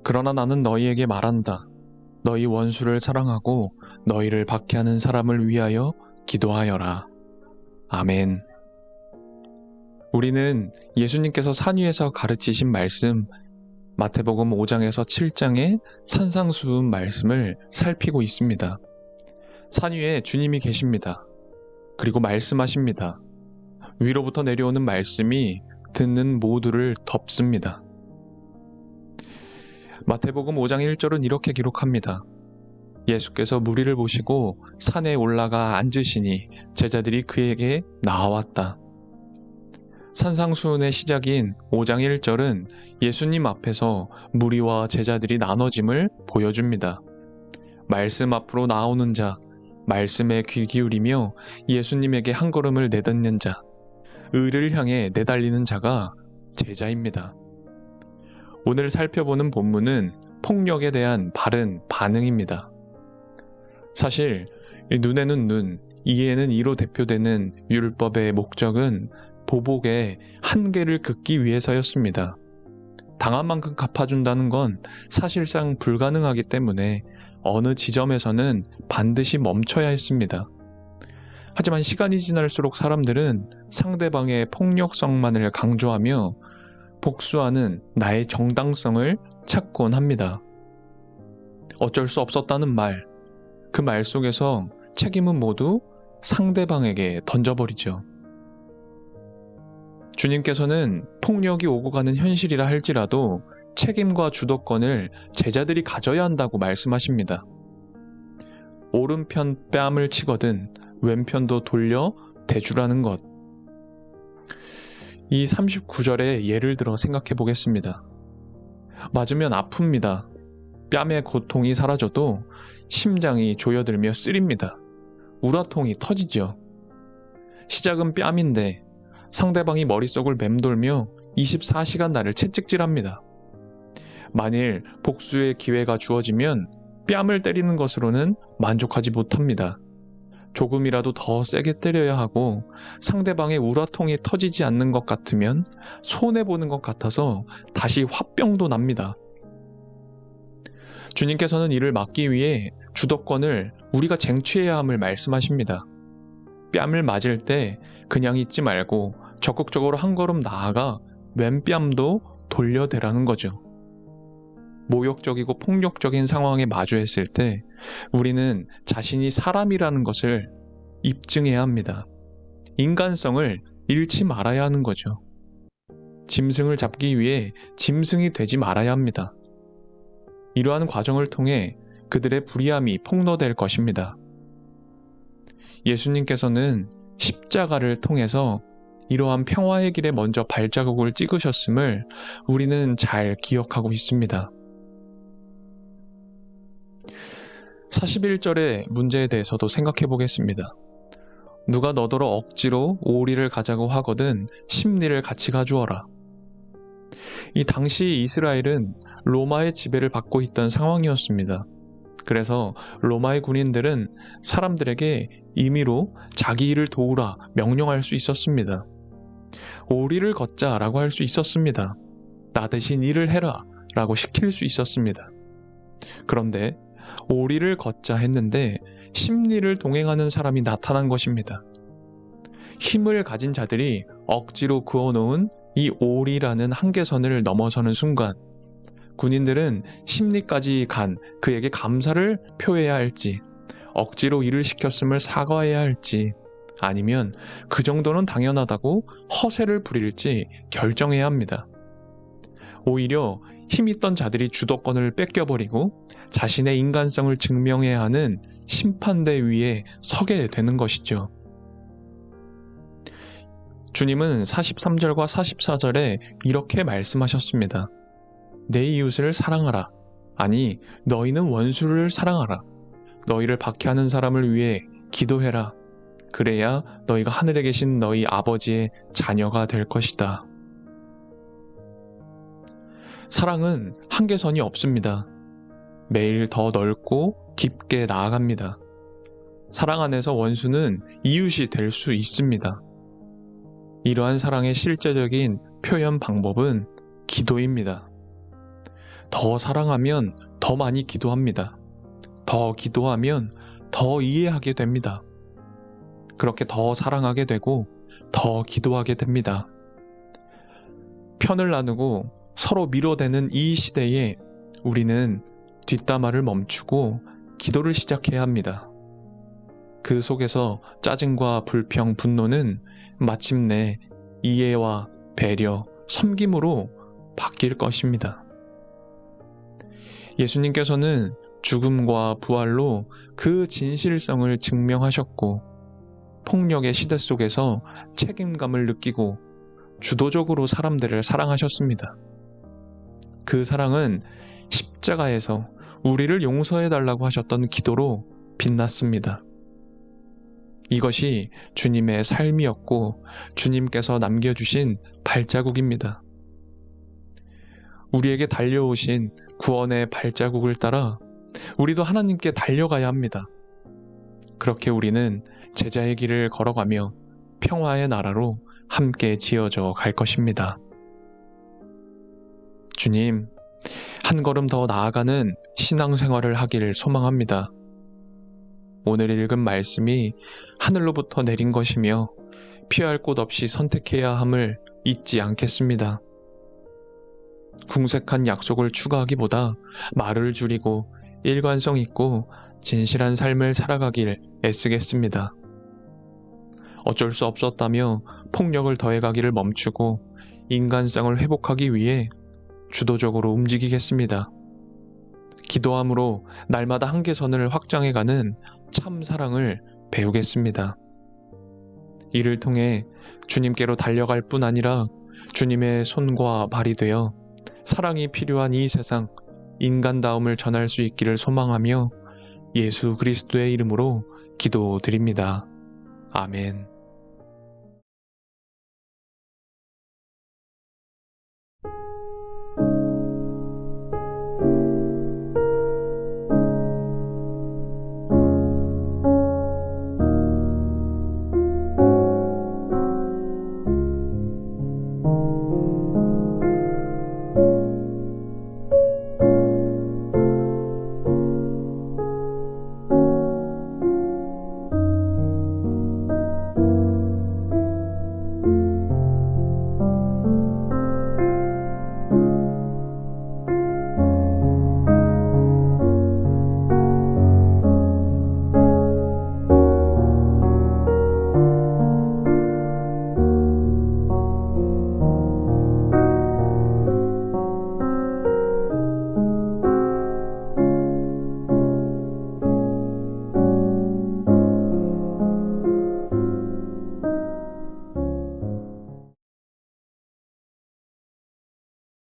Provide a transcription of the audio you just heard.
그러나 나는 너희에게 말한다. 너희 원수를 사랑하고 너희를 박해하는 사람을 위하여 기도하여라. 아멘. 우리는 예수님께서 산 위에서 가르치신 말씀, 마태복음 5장에서 7장의 산상수훈 말씀을 살피고 있습니다. 산 위에 주님이 계십니다. 그리고 말씀하십니다. 위로부터 내려오는 말씀이 듣는 모두를 덮습니다. 마태복음 5장 1절은 이렇게 기록합니다. 예수께서 무리를 보시고 산에 올라가 앉으시니 제자들이 그에게 나아왔다. 산상수훈의 시작인 5장 1절은 예수님 앞에서 무리와 제자들이 나눠짐을 보여줍니다. 말씀 앞으로 나오는 자, 말씀에 귀 기울이며 예수님에게 한 걸음을 내딛는 자, 의를 향해 내달리는 자가 제자입니다. 오늘 살펴보는 본문은 폭력에 대한 바른 반응입니다. 사실 눈에는 눈, 이에는 이로 대표되는 율법의 목적은 보복의 한계를 긋기 위해서였습니다. 당한 만큼 갚아준다는 건 사실상 불가능하기 때문에 어느 지점에서는 반드시 멈춰야 했습니다. 하지만 시간이 지날수록 사람들은 상대방의 폭력성만을 강조하며 복수하는 나의 정당성을 찾곤 합니다. 어쩔 수 없었다는 말, 그 말 속에서 책임은 모두 상대방에게 던져버리죠. 주님께서는 폭력이 오고 가는 현실이라 할지라도 책임과 주도권을 제자들이 가져야 한다고 말씀하십니다. 오른편 뺨을 치거든 왼편도 돌려 대주라는 것. 이 39절의 예를 들어 생각해 보겠습니다. 맞으면 아픕니다. 뺨의 고통이 사라져도 심장이 조여들며 쓰립니다. 우라통이 터지죠. 시작은 뺨인데 상대방이 머릿속을 맴돌며 24시간 나를 채찍질합니다. 만일 복수의 기회가 주어지면 뺨을 때리는 것으로는 만족하지 못합니다. 조금이라도 더 세게 때려야 하고 상대방의 우라통이 터지지 않는 것 같으면 손해보는 것 같아서 다시 화병도 납니다. 주님께서는 이를 막기 위해 주도권을 우리가 쟁취해야 함을 말씀하십니다. 뺨을 맞을 때 그냥 있지 말고 적극적으로 한 걸음 나아가 왼뺨도 돌려대라는 거죠. 모욕적이고 폭력적인 상황에 마주했을 때 우리는 자신이 사람이라는 것을 입증해야 합니다. 인간성을 잃지 말아야 하는 거죠. 짐승을 잡기 위해 짐승이 되지 말아야 합니다. 이러한 과정을 통해 그들의 불의함이 폭로될 것입니다. 예수님께서는 십자가를 통해서 이러한 평화의 길에 먼저 발자국을 찍으셨음을 우리는 잘 기억하고 있습니다. 41절의 문제에 대해서도 생각해 보겠습니다. 누가 너더러 억지로 오리를 가자고 하거든 십리를 같이 가주어라. 이 당시 이스라엘은 로마의 지배를 받고 있던 상황이었습니다. 그래서 로마의 군인들은 사람들에게 임의로 자기 일을 도우라 명령할 수 있었습니다. 오리를 걷자라고 할 수 있었습니다. 나 대신 일을 해라 라고 시킬 수 있었습니다. 그런데 오리를 걷자 했는데 십리를 동행하는 사람이 나타난 것입니다. 힘을 가진 자들이 억지로 그어놓은 이 오리라는 한계선을 넘어서는 순간 군인들은 십리까지 간 그에게 감사를 표해야 할지, 억지로 일을 시켰음을 사과해야 할지, 아니면 그 정도는 당연하다고 허세를 부릴지 결정해야 합니다. 오히려 힘있던 자들이 주도권을 뺏겨버리고 자신의 인간성을 증명해야 하는 심판대 위에 서게 되는 것이죠. 주님은 43절과 44절에 이렇게 말씀하셨습니다. 내 이웃을 사랑하라. 아니, 너희는 원수를 사랑하라. 너희를 박해하는 사람을 위해 기도해라. 그래야 너희가 하늘에 계신 너희 아버지의 자녀가 될 것이다. 사랑은 한계선이 없습니다. 매일 더 넓고 깊게 나아갑니다. 사랑 안에서 원수는 이웃이 될 수 있습니다. 이러한 사랑의 실제적인 표현 방법은 기도입니다. 더 사랑하면 더 많이 기도합니다. 더 기도하면 더 이해하게 됩니다. 그렇게 더 사랑하게 되고 더 기도하게 됩니다. 편을 나누고 서로 밀어대는 이 시대에 우리는 뒷담화를 멈추고 기도를 시작해야 합니다. 그 속에서 짜증과 불평, 분노는 마침내 이해와 배려, 섬김으로 바뀔 것입니다. 예수님께서는 죽음과 부활로 그 진실성을 증명하셨고, 폭력의 시대 속에서 책임감을 느끼고 주도적으로 사람들을 사랑하셨습니다. 그 사랑은 십자가에서 우리를 용서해달라고 하셨던 기도로 빛났습니다. 이것이 주님의 삶이었고 주님께서 남겨주신 발자국입니다. 우리에게 달려오신 구원의 발자국을 따라 우리도 하나님께 달려가야 합니다. 그렇게 우리는 제자의 길을 걸어가며 평화의 나라로 함께 지어져 갈 것입니다. 주님, 한 걸음 더 나아가는 신앙생활을 하기를 소망합니다. 오늘 읽은 말씀이 하늘로부터 내린 것이며 피할 곳 없이 선택해야 함을 잊지 않겠습니다. 궁색한 약속을 추구하기보다 말을 줄이고 일관성 있고 진실한 삶을 살아가길 애쓰겠습니다. 어쩔 수 없었다며 폭력을 더해가기를 멈추고 인간성을 회복하기 위해 주도적으로 움직이겠습니다. 기도함으로 날마다 한계선을 확장해가는 참 사랑을 배우겠습니다. 이를 통해 주님께로 달려갈 뿐 아니라 주님의 손과 발이 되어 사랑이 필요한 이 세상, 인간다움을 전할 수 있기를 소망하며 예수 그리스도의 이름으로 기도드립니다. 아멘.